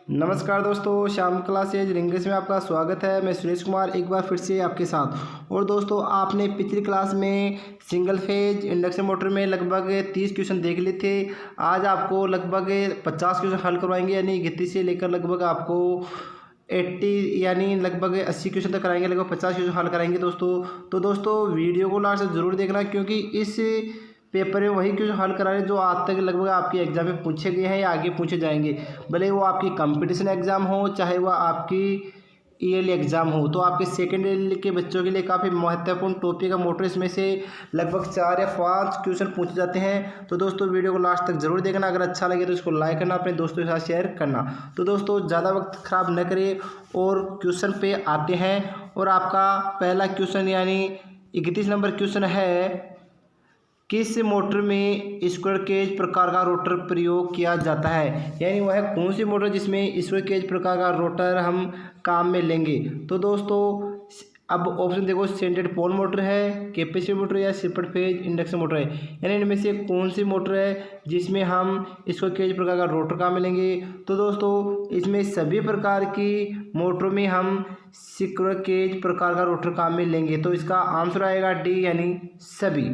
नमस्कार दोस्तों, Shyam classes English में आपका स्वागत है। मैं सुरेश कुमार एक बार फिर से आपके साथ। और दोस्तों, आपने पिछली क्लास में सिंगल फेज इंडक्शन मोटर में लगभग 30 क्वेश्चन देख लिए थे। आज आपको लगभग 50 क्वेश्चन हल करवाएंगे, यानी 31 से लेकर लगभग आपको 80 यानी लगभग 80 क्वेश्चन तक कराएंगे, लगभग 50 क्वेश्चन हल कराएंगे दोस्तों। तो दोस्तों, वीडियो को लास्ट तक जरूर देखना, क्योंकि इस पेपर में वही क्वेश्चन हल करा रहे हैं जो आज तक लगभग आपके एग्जाम में पूछे गए हैं या आगे पूछे जाएंगे। भले वो आपकी कंपटीशन एग्जाम हो, चाहे वह आपकी ईयरली एग्जाम हो। तो आपके सेकेंड ईयर के बच्चों के लिए काफ़ी महत्वपूर्ण टॉपिक का मोटर, इसमें से लगभग 4 या 5 क्वेश्चन पूछे जाते हैं। तो दोस्तों, वीडियो को लास्ट तक जरूर देखना। अगर अच्छा लगे तो इसको लाइक करना, अपने दोस्तों के साथ शेयर करना। तो दोस्तों, ज़्यादा वक्त खराब न करिए और क्वेश्चन पे आते हैं। और आपका पहला क्वेश्चन यानी 31 नंबर क्वेश्चन है, किस मोटर में स्क्वायर केज प्रकार का रोटर प्रयोग किया जाता है? यानी वह कौन सी मोटर जिसमें स्क्वायर केज प्रकार का रोटर हम काम में लेंगे। तो दोस्तों, अब ऑप्शन देखो, स्टैंडर्ड पोल मोटर है, कैपेसिटर मोटर या सिंपल फेज इंडक्शन मोटर है। यानी इनमें से कौन सी मोटर है जिसमें हम स्क्वायर केज प्रकार का रोटर काम में लेंगे। तो दोस्तों, इसमें सभी प्रकार की मोटरों में हम स्क्वायर केज प्रकार का रोटर काम में लेंगे। तो इसका आंसर आएगा डी, यानी सभी।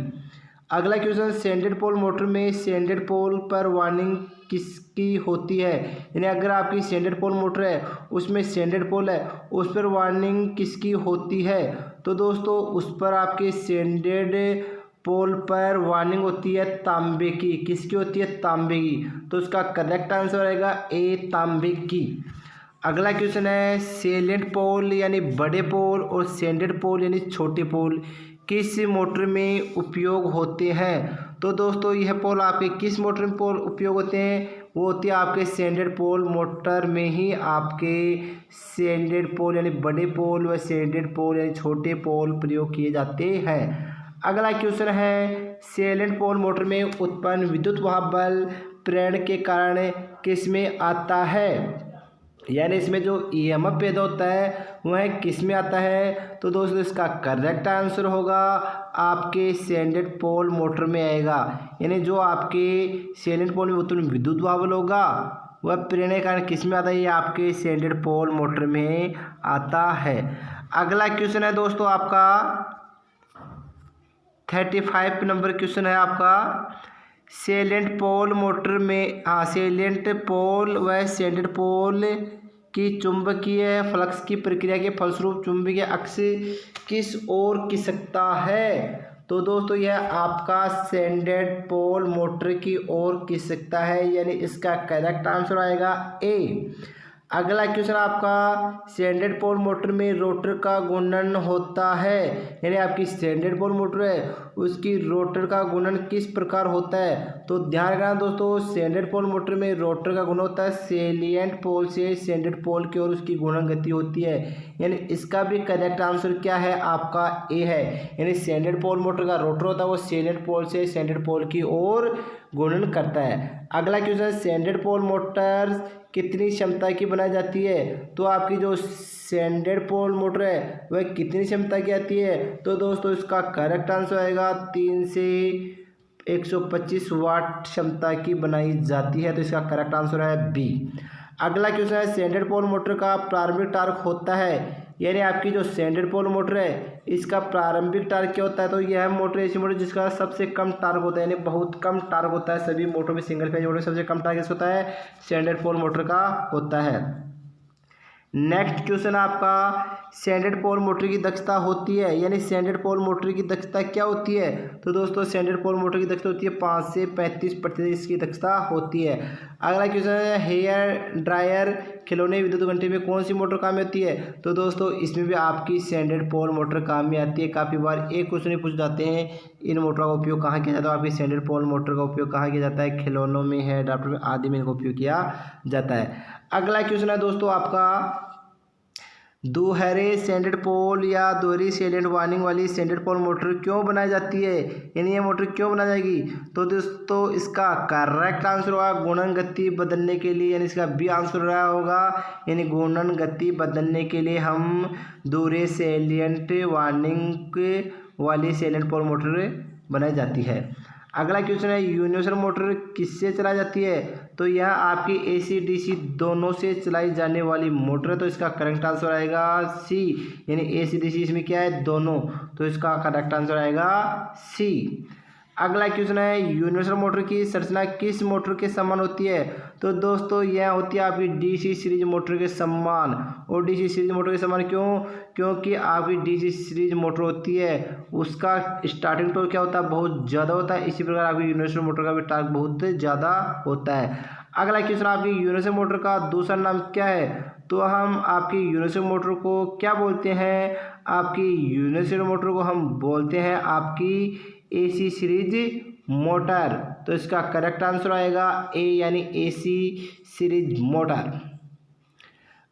अगला क्वेश्चन, स्टैंडर्ड पोल मोटर में स्टैंडर्ड पोल पर वार्निंग किसकी होती है? यानी अगर आपकी स्टैंडर्ड पोल मोटर है, उसमें स्टैंडर्ड पोल है, उस पर वार्निंग किसकी होती है? तो दोस्तों, उस पर आपके स्टैंडर्ड पोल पर वार्निंग होती है तांबे की। किसकी होती है? तांबे की। तो उसका करेक्ट आंसर आएगा ए, तांबे की। अगला क्वेश्चन है, सेलेंट पोल यानी बड़े पोल और स्टैंडर्ड पोल यानी छोटे पोल किस मोटर में उपयोग होते हैं? तो दोस्तों, यह पोल आपके किस मोटर में पोल उपयोग होते हैं? वो होती है आपके स्टैंडर्ड पोल मोटर में ही आपके स्टैंडर्ड पोल यानी बड़े पोल व स्टैंडर्ड पोल यानी छोटे पोल प्रयोग किए जाते हैं। अगला क्वेश्चन है, सेलेंट पोल मोटर में उत्पन्न विद्युत वाहक बल प्रेरण के कारण किस में आता है? यानी इसमें जो ईएमएफ पैदा होता है वह किस में आता है? तो दोस्तों, इसका करेक्ट आंसर होगा आपके स्टैंडर्ड पोल मोटर में आएगा। यानी जो आपके स्टैंडर्ड पोल में उत्पन्न विद्युत वाहक बल होगा वह प्रेरण के कारण किस में आता है? ये आपके स्टैंडर्ड पोल मोटर में आता है। अगला क्वेश्चन है दोस्तों आपका 35 नंबर क्वेश्चन है आपका, सेलेंट पोल मोटर में सेलेंट पोल व स्टैंडर्ड पोल की चुंबकीय फ्लक्स की प्रक्रिया के फलस्वरूप चुंबकीय अक्ष किस ओर खिसकता है? तो दोस्तों, यह आपका स्टैंडर्ड पोल मोटर की ओर खिसकता है, यानी इसका करेक्ट आंसर आएगा ए। अगला क्वेश्चन आपका, स्टैंडर्ड पोल मोटर में रोटर का गुणन होता है। यानी आपकी स्टैंडर्ड पोल मोटर है, उसकी रोटर का गुणन किस प्रकार होता है? तो ध्यान रखना दोस्तों, स्टैंडर्ड पोल मोटर में रोटर का गुणन होता है सेलिएंट पोल से स्टैंडर्ड पोल की ओर उसकी गुणन गति होती है। यानी इसका भी करेक्ट आंसर क्या है? आपका ए है। यानी स्टैंडर्ड पोल मोटर का रोटर होता है वो सेलिएंट पोल से स्टैंडर्ड पोल की ओर गुणन करता है। अगला क्वेश्चन, स्टैंडर्ड पोल मोटर कितनी क्षमता की बनाई जाती है? तो आपकी जो स्टैंडर्ड पोल मोटर है वह कितनी क्षमता की आती है? तो दोस्तों, इसका करेक्ट आंसर आएगा 3 से 125 वाट क्षमता की बनाई जाती है। तो इसका करेक्ट आंसर है बी। अगला क्वेश्चन है, स्टैंडर्ड पोल मोटर का प्रारंभिक टार्क होता है। यानी आपकी जो स्टैंडर्ड पोल मोटर है इसका प्रारंभिक टार्क क्या होता है? तो यह मोटर ऐसी मोटर जिसका सबसे कम टार्क होता है, यानी बहुत कम टार्क होता है। सभी मोटर में, सिंगल फेज मोटर में सबसे कम टार्क किसका होता है? स्टैंडर्ड पोल मोटर का होता है। नेक्स्ट क्वेश्चन आपका, स्टैंडर्ड पोल मोटर की दक्षता होती है। यानी स्टैंडर्ड पोल मोटर की दक्षता क्या होती है? तो दोस्तों, स्टैंडर्ड पोल मोटर की दक्षता होती है 5 से 35% इसकी दक्षता होती है। अगला क्वेश्चन है, हेयर ड्रायर खिलौने विद्युत घंटे में कौन सी मोटर काम में आती है? तो दोस्तों, इसमें भी आपकी स्टैंडर्ड पोल मोटर काम में आती है। काफ़ी बार एक क्वेश्चन पूछ जाते हैं, इन मोटरों का उपयोग कहाँ किया जाता है? आपकी स्टैंडर्ड पोल मोटर का उपयोग कहाँ किया जाता है? खिलौनों में, हेयर ड्रायर में आदि में इनका उपयोग किया जाता है। अगला क्वेश्चन है दोस्तों आपका, दोहरे स्टैंडर्ड पोल या दोहरी सेलेंट वार्निंग वाली स्टैंडर्ड पोल मोटर क्यों बनाई जाती है? यानी ये मोटर क्यों बनाई जाएगी? तो दोस्तों, इसका करेक्ट आंसर होगा गुणन गति बदलने के लिए। यानी इसका बी आंसर रहा होगा। यानी गुणन गति बदलने के लिए हम दोहरे सेलेंट वार्निंग वाली सेलेंट पोल मोटर बनाई जाती है। अगला क्वेश्चन है यूनिवर्सल मोटर किससे चलाई जाती है? तो यह आपकी AC DC दोनों से चलाई जाने वाली मोटर है, तो इसका करेक्ट आंसर आएगा सी, यानी AC DC इसमें क्या है? दोनों, तो इसका करेक्ट आंसर आएगा सी। अगला क्वेश्चन है यूनिवर्सल मोटर की संरचना किस मोटर के समान होती है? तो दोस्तों यह होती है आपकी DC सीरीज मोटर के समान। और DC सीरीज मोटर के समान क्यों? क्योंकि आपकी DC सीरीज मोटर होती है उसका स्टार्टिंग टॉर्क क्या होता है? बहुत ज़्यादा होता है। इसी प्रकार आपकी यूनिवर्सल मोटर का भी टॉर्क बहुत ज़्यादा होता है। अगला क्वेश्चन आपकी यूनिवर्सल मोटर का दूसरा नाम क्या है? तो हम आपकी यूनिवर्सल मोटर को क्या बोलते हैं? आपकी यूनिवर्सल मोटर को हम बोलते हैं आपकी AC सीरीज मोटर, तो इसका करेक्ट आंसर आएगा ए, यानी AC सीरीज मोटर।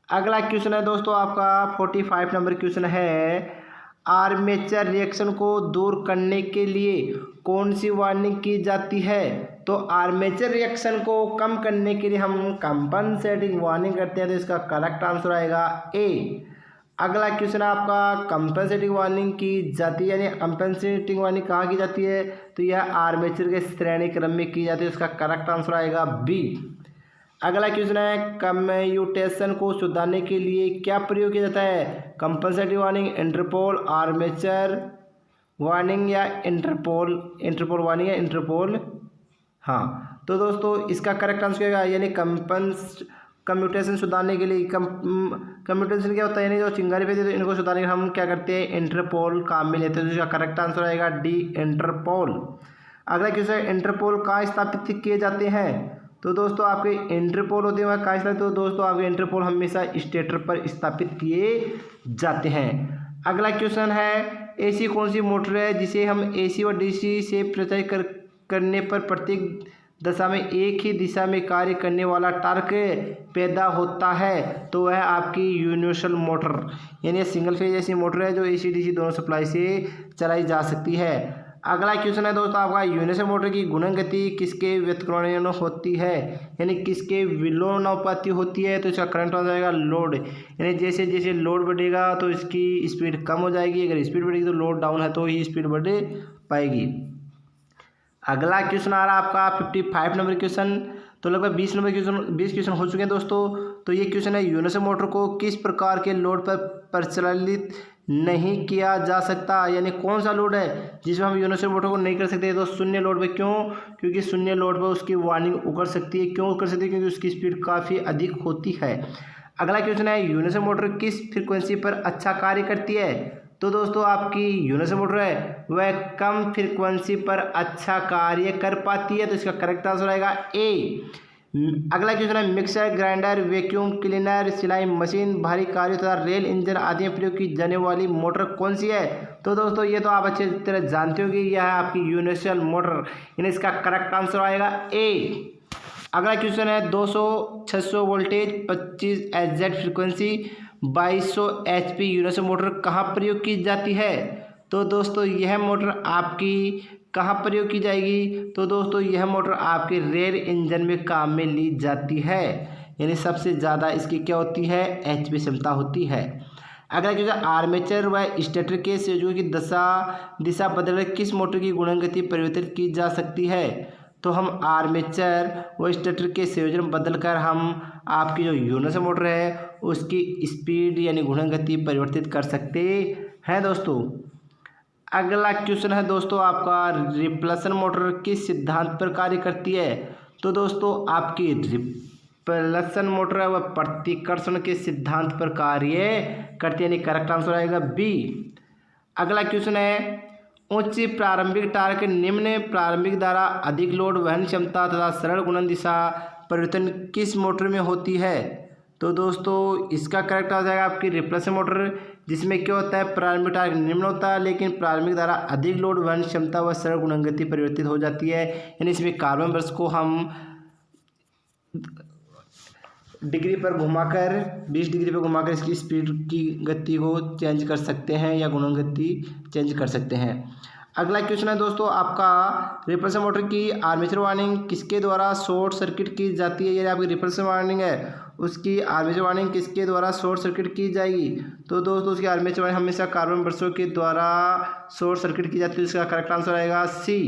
अगला क्वेश्चन है दोस्तों आपका 45 नंबर क्वेश्चन है, आर्मेचर रिएक्शन को दूर करने के लिए कौन सी वार्निंग की जाती है? तो आर्मेचर रिएक्शन को कम करने के लिए हम कंपनसेटिंग वार्निंग करते हैं, तो इसका करेक्ट आंसर आएगा ए। अगला क्वेश्चन आपका कंपनसेटिंग वार्निंग की जाती है, यानी कंपनसेटिंग वार्निंग कहाँ की जाती है? तो यह आर्मेचर के श्रेणी क्रम में की जाती है, इसका करेक्ट आंसर आएगा बी। अगला क्वेश्चन है कम्यूटेशन को सुधारने के लिए क्या प्रयोग किया जाता है? Compensating winding, interpole, armature winding या इंटरपोल वार्निंग या इंटरपोल। हाँ, तो दोस्तों इसका करेक्ट आंसर क्या है? यानी कम्यूटेशन सुधारने के लिए कम्यूटेशन क्या होता है? यानी जो चिंगारी पे तो इनको सुधारने के हम क्या करते हैं? इंटरपोल काम में लेते हैं, तो इसका करेक्ट आंसर आएगा डी, इंटरपोल। अगला क्वेश्चन है इंटरपोल कहाँ स्थापित किए जाते हैं? तो दोस्तों आपके इंटरपोल होते हैं वह कहाँ स्थापित? तो दोस्तों आपके इंटरपोल हमेशा स्टेटर पर स्थापित किए जाते हैं। अगला क्वेश्चन है ऐसी कौन सी मोटर है जिसे हम AC और DC से प्रचारित करने पर प्रत्येक दशा में एक ही दिशा में कार्य करने वाला टार्क पैदा होता है? तो वह आपकी यूनिवर्सल मोटर, यानी सिंगल फेज ऐसी मोटर है जो AC DC दोनों सप्लाई से चलाई जा सकती है। अगला क्वेश्चन है दोस्तों आपका यूनिवर्सल मोटर की गुणन गति किसके व्युत्क्रमण होती है? यानी किसके विलोमानुपाती होती है? तो इसका करंट हो जाएगा लोड, यानी जैसे जैसे लोड बढ़ेगा तो इसकी स्पीड कम हो जाएगी, अगर स्पीड बढ़ेगी तो लोड डाउन है तो ही स्पीड बढ़ पाएगी। अगला क्वेश्चन आ रहा है आपका 55 नंबर क्वेश्चन, तो लगभग 20 क्वेश्चन हो चुके हैं दोस्तों। तो ये क्वेश्चन है यूनिवर्सल मोटर को किस प्रकार के लोड पर प्रचलित नहीं किया जा सकता? यानी कौन सा लोड है जिसमें हम यूनिवर्सल मोटर को नहीं कर सकते? तो शून्य लोड पे। क्यों? क्योंकि शून्य लोड पर उसकी वार्निंग उकर सकती है। क्यों उकर सकती है? क्योंकि उसकी स्पीड काफ़ी अधिक होती है। अगला क्वेश्चन है यूनिवर्सल मोटर किस फ्रिक्वेंसी पर अच्छा कार्य करती है? तो दोस्तों आपकी यूनिवर्सल मोटर है वह कम फ्रिक्वेंसी पर अच्छा कार्य कर पाती है, तो इसका करेक्ट आंसर आएगा ए। अगला क्वेश्चन है मिक्सर, ग्राइंडर, वैक्यूम क्लीनर, सिलाई मशीन, भारी कार्य तथा रेल इंजन आदि में प्रयोग की जाने वाली मोटर कौन सी है? तो दोस्तों ये तो आप अच्छे तरह जानते हो कि यह है आपकी यूनिवर्सल मोटर, यानी इसका करेक्ट आंसर आएगा ए। अगला क्वेश्चन है 200-600 voltage, 25 HZ frequency, 2200 HP universal motor कहाँ प्रयोग की जाती है? तो दोस्तों यह मोटर आपकी कहाँ प्रयोग की जाएगी? तो दोस्तों यह मोटर आपके रेल इंजन में काम में ली जाती है, यानी सबसे ज़्यादा इसकी क्या होती है? HP क्षमता होती है। अगला क्वेश्चन आर्मेचर व स्टेटर के संयोजकों की दिशा बदलकर किस मोटर की गुणन गति परिवर्तित की जा सकती है? तो हम आर्मेचर व स्टेटर के संयोजन बदलकर हम आपकी जो यूनिवर्सल मोटर है उसकी स्पीड यानी गुणन गति परिवर्तित कर सकते हैं दोस्तों। अगला क्वेश्चन है दोस्तों आपका रिपल्शन मोटर किस सिद्धांत पर कार्य करती है? तो दोस्तों आपकी रिपल्शन मोटर है वह प्रतिकर्षण के सिद्धांत पर कार्य करती है, यानी करेक्ट आंसर आएगा बी। अगला क्वेश्चन है उच्च प्रारंभिक टार्क, निम्न प्रारंभिक धारा, अधिक लोड वहन क्षमता तथा सरल गुणन दिशा परिवर्तन किस मोटर में होती है? तो दोस्तों इसका करेक्ट आ जाएगा आपकी रिपल्शन मोटर, जिसमें क्या होता है? प्रारंभिक टार्क निम्न होता है लेकिन प्रारंभिक धारा, अधिक लोड वहन क्षमता व सरल गुणन गति परिवर्तित हो जाती है, यानी इसमें कार्बन ब्रश को हम डिग्री पर घुमाकर 20 डिग्री पर घुमाकर इसकी स्पीड की गति को चेंज कर सकते हैं या गुणन गति चेंज कर सकते हैं। अगला क्वेश्चन है दोस्तों आपका रिपल्शन मोटर की आर्मेचर वार्निंग किसके द्वारा शॉर्ट सर्किट की जाती है? यदि आपकी रिपल्शन वार्निंग है उसकी आर्मेचर वार्निंग किसके द्वारा शॉर्ट सर्किट की जाएगी? तो दोस्तों उसकी आर्मेचर वार्निंग हमेशा कार्बन ब्रशों के द्वारा शॉर्ट सर्किट की जाती है, इसका करेक्ट आंसर आएगा सी।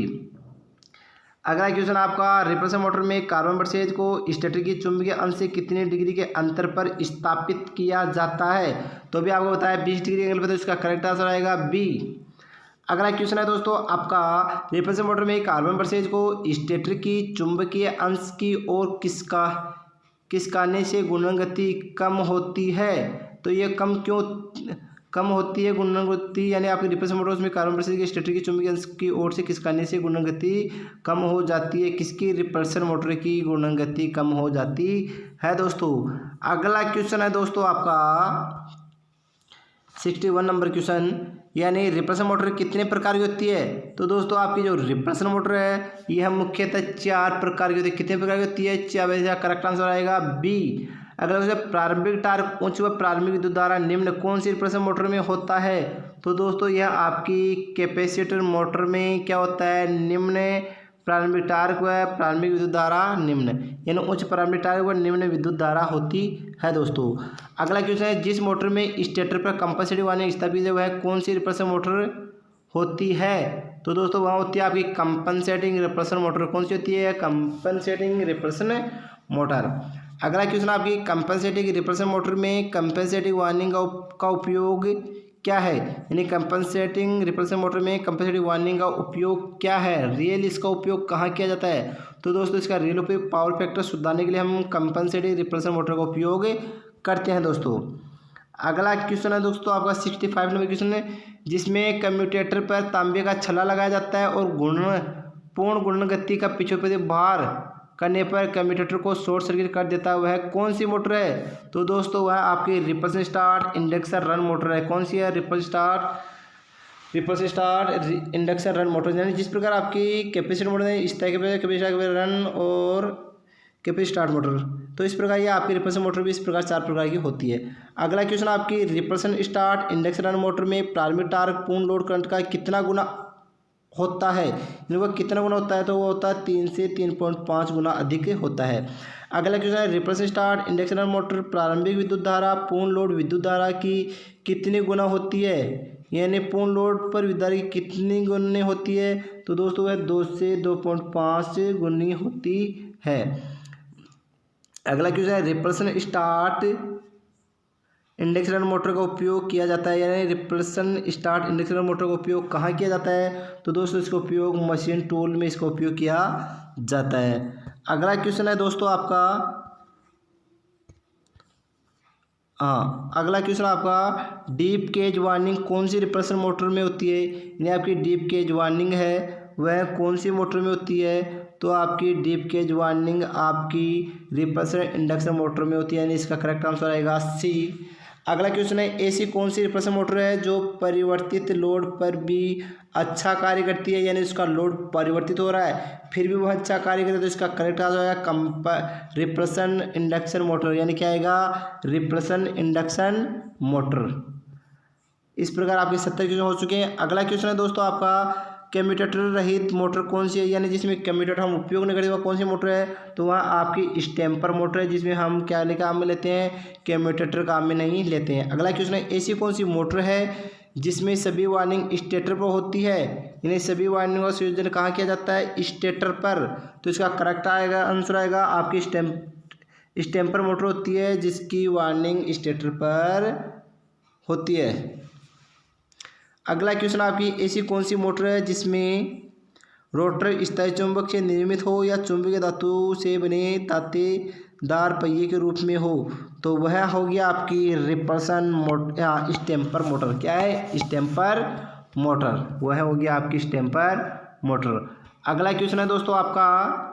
अगला क्वेश्चन आपका रिपल्शन मोटर में कार्बन वर्सेज को स्टेटर की चुंबकीय अंश से कितने डिग्री के अंतर पर स्थापित किया जाता है। तो भी आपको बताया 20 डिग्री एंगल पर, तो इसका करेक्ट आंसर आएगा बी। अगला क्वेश्चन है दोस्तों आपका रिपल्शन मोटर में कार्बन वर्सेज को स्टेटर की चुंबकीय अंश की ओर खिसकाने से घूर्णन गति कम होती है। तो ये कम होती है घूर्णन गति, यानी आपके रिपल्शन मोटर्स में कार्बन वर्सेज के स्टेटर की चुंबकीय अंश की ओर से खिसकाने से घूर्णन गति कम हो जाती है। किसकी? रिपल्शन मोटर की घूर्णन गति कम हो जाती है दोस्तों। अगला क्वेश्चन है दोस्तों आपका 61 नंबर क्वेश्चन, यानी रिपल्शन मोटर कितने प्रकार की होती है। तो दोस्तों आपकी जो रिपल्शन मोटर है यह मुख्यतः 4 प्रकार की होती है। कितने प्रकार की होती है? 4। करेक्ट आंसर आएगा बी। अगला क्वेश्चन, प्रारंभिक टार्क उच्च व प्रारंभिक विद्युत धारा निम्न कौन सी रिपल्शन मोटर में होता है। तो दोस्तों यह आपकी कैपेसिटर मोटर में क्या होता है? निम्न प्रारंभिक टार्क व प्रारंभिक विद्युत धारा निम्न, यानी उच्च प्रारंभिक टार्क व निम्न विद्युत धारा होती है दोस्तों। अगला क्वेश्चन है, जिस मोटर में स्टेटर पर कंपनसेटिंग वाइंडिंग स्थापित है वह कौन सी रिपल्शन मोटर होती है। तो दोस्तों वहाँ होती है आपकी कंपनसेटिंग रिपल्शन मोटर। कौन सी होती है? Compensating repulsion motor. अगला क्वेश्चन आपकी कंपनसेटिंग रिपल्शन मोटर में कंपनसेटिंग वाइंडिंग का उपयोग क्या है। यानी कंपनसेटिंग रिपल्शन मोटर में कंपनसेटिंग वाइंडिंग का उपयोग क्या है, रियल इसका उपयोग कहाँ किया जाता है। तो दोस्तों इसका रियल उपयोग पावर फैक्टर सुधारने के लिए हम कंपनसेटिंग रिपल्शन मोटर का उपयोग करते हैं दोस्तों। अगला क्वेश्चन है दोस्तों आपका 65 नंबर क्वेश्चन है, जिसमें कम्यूटेटर पर तांबे का छल्ला लगाया जाता है और पूर्ण घूर्णन गति का पीछे भार करने पर कम्यूटेटर को शॉर्ट सर्किट कर देता है, वह कौन सी मोटर है। तो दोस्तों वह आपकी repulsion start induction run motor है। कौन सी है? Repulsion start induction run motor. यानी जिस प्रकार आपकी कैपेसिटर मोटर है स्थायी कैपेसिटर रन और कैपेसिटर स्टार्ट मोटर, तो इस प्रकार ये आपकी रिपल्शन मोटर भी इस प्रकार 4 प्रकार की होती है। अगला क्वेश्चन आपकी repulsion start induction run motor में प्रारंभिक टार्क पूर्ण लोड करंट का कितना गुना होता है। वह कितना गुना होता है? तो वो होता है 3 से 3.5 गुना अधिक होता है। अगला क्वेश्चन है, repulsion start induction run motor प्रारंभिक विद्युत धारा पूर्ण लोड विद्युत धारा की कितनी गुना होती है। यानी पूर्ण लोड पर विद्युत धारा की कितनी गुनी होती है। तो दोस्तों वह 2 से 2.5 गुनी होती है। अगला क्वेश्चन है, repulsion start induction run motor का उपयोग किया जाता है। यानी repulsion start induction run motor का उपयोग कहाँ किया जाता है। तो दोस्तों इसका उपयोग मशीन टूल में इसका उपयोग किया जाता है। अगला क्वेश्चन है दोस्तों आपका अगला क्वेश्चन आपका डीप केज वार्निंग कौन सी रिपल्शन मोटर में होती है। यानी आपकी डीप केज वार्निंग है वह कौन सी मोटर में होती है। तो आपकी डीप केज वार्निंग आपकी रिपल्शन इंडक्शन मोटर में होती है, यानी इसका करेक्ट आंसर आएगा सी। अगला क्वेश्चन है, ऐसी कौन सी रिपल्शन मोटर है जो परिवर्तित लोड पर भी अच्छा कार्य करती है। यानी इसका लोड परिवर्तित हो रहा है फिर भी वह अच्छा कार्य करता है, तो इसका करेक्ट आंसर आएगा रिपल्शन इंडक्शन मोटर। यानी क्या आएगा? Repulsion induction motor. इस प्रकार आपके 70 क्वेश्चन हो चुके हैं। अगला क्वेश्चन है दोस्तों आपका कम्यूटेटर रहित मोटर कौन सी है। यानी जिसमें कम्यूटेटर हम उपयोग नहीं करते वह कौन सी मोटर है। तो वह आपकी स्टेम्पर मोटर है, जिसमें हम क्या काम में लेते हैं? कम्यूटेटर काम में नहीं लेते हैं। अगला क्वेश्चन है, ऐसी कौन सी मोटर है जिसमें सभी वार्निंग स्टेटर पर होती है। यानी सभी वार्निंग का संयोजन कहाँ किया जाता है? स्टेटर पर। तो इसका करेक्ट आंसर आएगा आपकी स्टेम्पर मोटर होती है जिसकी वार्निंग स्टेटर पर होती है। अगला क्वेश्चन आपकी ऐसी कौन सी मोटर है जिसमें रोटर स्थायी चुंबक से निर्मित हो या चुंबकीय धातु से बने तांतेदार पहिए के रूप में हो। तो वह होगी आपकी रिपल्शन मोटर स्टेम्पर मोटर। क्या है? स्टेम्पर मोटर। वह होगी आपकी स्टेम्पर मोटर। अगला क्वेश्चन है दोस्तों आपका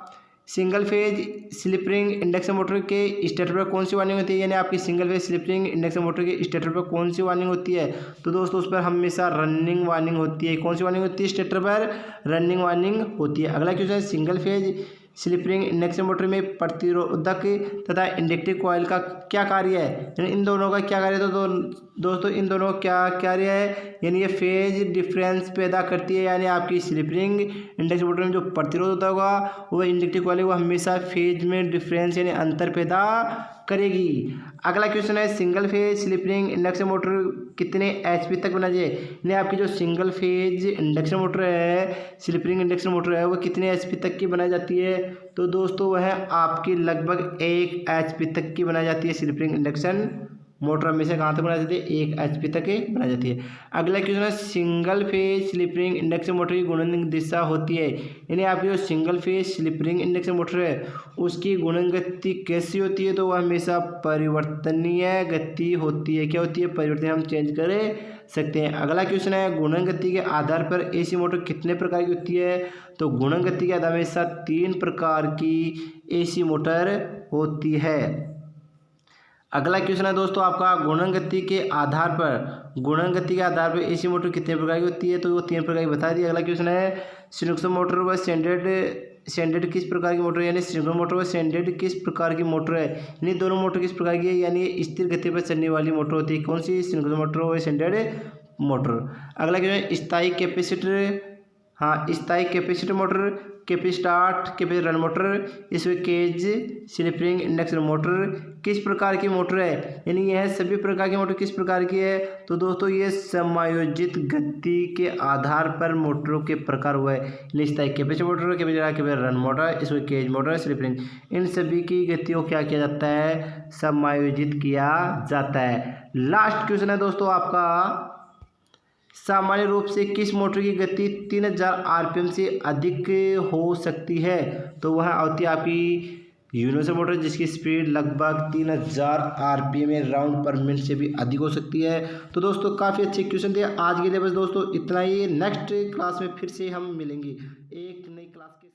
single phase slip ring induction motor के स्टेटर पर कौन सी वार्निंग होती है। यानी आपकी single phase slip ring induction motor के स्टेटर पर कौन सी वार्निंग होती है। तो दोस्तों उस पर हमेशा रनिंग वार्निंग होती है। कौन सी वार्निंग होती है? स्टेटर पर रनिंग वार्निंग होती है। अगला क्वेश्चन है, single phase slip ring induction motor में प्रतिरोधक तथा इंडक्टिव कॉइल का क्या कार्य है। यानी इन दोनों का क्या कार्य है। तो दोस्तों इन दोनों का क्या कार्य है। यानी ये फेज डिफरेंस पैदा करती है। यानी आपकी स्लिप रिंग इंडक्शन मोटर में जो प्रतिरोध होता होगा वो इंडक्टिव कॉइल वो हमेशा फेज में डिफरेंस यानी अंतर पैदा करेगी। अगला क्वेश्चन है single phase slip ring induction motor कितने एचपी तक बनाई जाए। यानी आपकी जो सिंगल फेज इंडक्शन मोटर है, स्लिप रिंग इंडक्शन मोटर है, वो कितने एचपी तक की बनाई जाती है। तो दोस्तों वह आपकी लगभग 1 एचपी तक की बनाई जाती है। स्लिप रिंग इंडक्शन मोटर हमेशा कहाँ तक बनाई जाती है, 1 एचपी तक ही बनाई जाती है। अगला क्वेश्चन है single phase slip ring induction motor की गुणन दिशा होती है। यानी आपकी जो single phase slip ring induction motor है उसकी गुणन गति कैसी होती है। तो वह हमेशा परिवर्तनीय गति होती है। क्या होती है, परिवर्तनीय, हम चेंज कर सकते हैं। अगला क्वेश्चन है गुणन गति के आधार पर एसी मोटर कितने प्रकार की होती है। तो गुणन गति के आधार पर हमेशा 3 प्रकार की एसी मोटर होती है। अगला क्वेश्चन है दोस्तों आपका गुणन गति के आधार पर एसी मोटर कितने प्रकार की होती है। तो वो 3 प्रकार की बता दी। अगला क्वेश्चन है सिंक्रोनस मोटर व स्टैंडर्ड किस प्रकार की मोटर है। यानी सिंक्रोनस मोटर व स्टैंडर्ड किस प्रकार की मोटर है। यानी दोनों मोटर किस प्रकार की है, यानी स्थिर गति पर चलने वाली मोटर होती है। कौन सी, सिंक्रोनस मोटर व स्टैंडर्ड मोटर। अगला क्वेश्चन है स्थायी capacitor motor, capacitor run motor, इसमें cage slip ring induction motor किस प्रकार की मोटर है। यानी यह सभी प्रकार की मोटर किस प्रकार की है। तो दोस्तों ये समायोजित गति के आधार पर मोटरों के प्रकार हुआ है। स्थायी capacitor motor, capacitor run motor, इसमें केज मोटर, स्लिप रिंग, इन सभी की गतियों को क्या किया जाता है, समायोजित किया जाता है। लास्ट क्वेश्चन है दोस्तों आपका सामान्य रूप से किस मोटर की गति 3000 आरपीएम से अधिक हो सकती है। तो वह होती है आपकी यूनिवर्सल मोटर जिसकी स्पीड लगभग 3000 आरपीएम में राउंड पर मिनट से भी अधिक हो सकती है। तो दोस्तों काफ़ी अच्छे क्वेश्चन थे। आज के लिए बस दोस्तों इतना ही। नेक्स्ट क्लास में फिर से हम मिलेंगे एक नई क्लास के